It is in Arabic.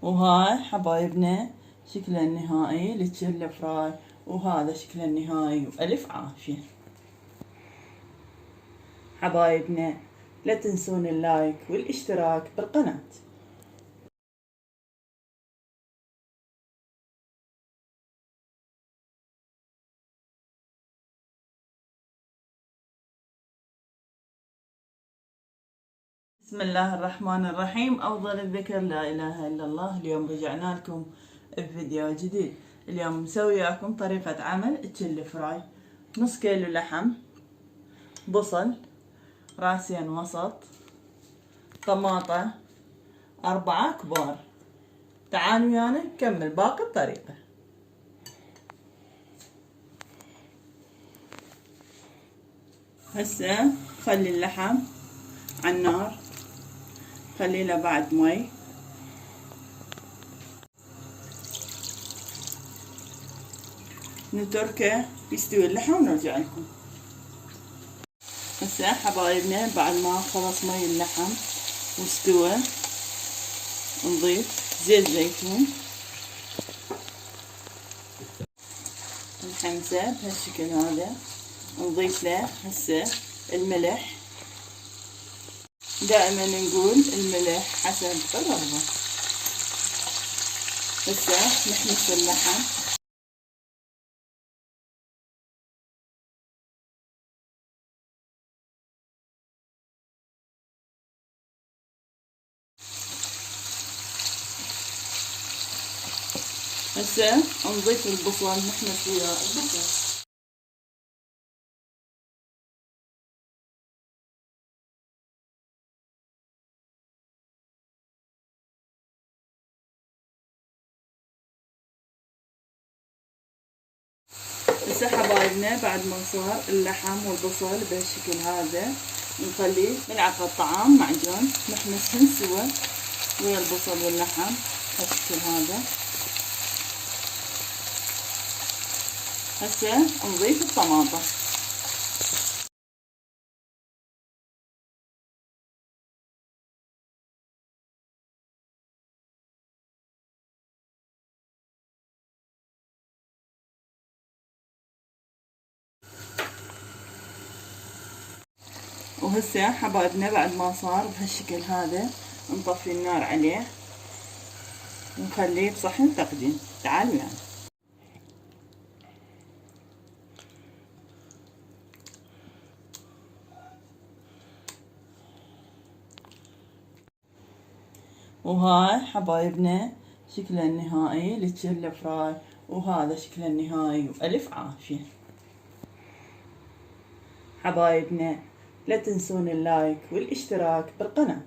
وهاي حبايبنا شكله النهائي للتشيل فراي، وهذا شكله النهائي، وألف عافية. حبايبنا لا تنسون اللايك والاشتراك بالقناة. بسم الله الرحمن الرحيم. أفضل الذكر لا إله إلا الله. اليوم رجعنا لكم بفيديو جديد. اليوم مسوي وياكم طريقة عمل التشيل فراي. نص كيلو لحم، بصل راسين وسط، طماطة 4 كبار. تعالوا ويانا نكمل باقي الطريقة. هسه خلي اللحم على النار، خلي له بعد مي. نتركه يستوي اللحم ونرجع لكم. هسه حبايبنا بعد ما خلص مي اللحم واستوى، نضيف زيت زيتون نحمسه بهالشكل هذا. نضيف له هسه الملح. دائما نقول الملح حسب الرغبة. هسه نحمس اللحم. هسه نضيف البصل، نحمس وياه البصل. هسه حبايبنا بعد ما صار اللحم والبصل بهالشكل هذا، نخليه ملعقة طعام معجون نحمسهن سوا ويا البصل واللحم بهالشكل هذا. هسه نضيف الطماطة. وهسه حبايبنا بعد ما صار بهالشكل هذا، نطفي النار عليه ونخليه بصحن تقديم. تعالوا يعني. وهاي حبايبنا شكله النهائي للتشيل فراي، وهذا شكله النهائي، وألف عافية. حبايبنا لا تنسون اللايك والاشتراك بالقناة.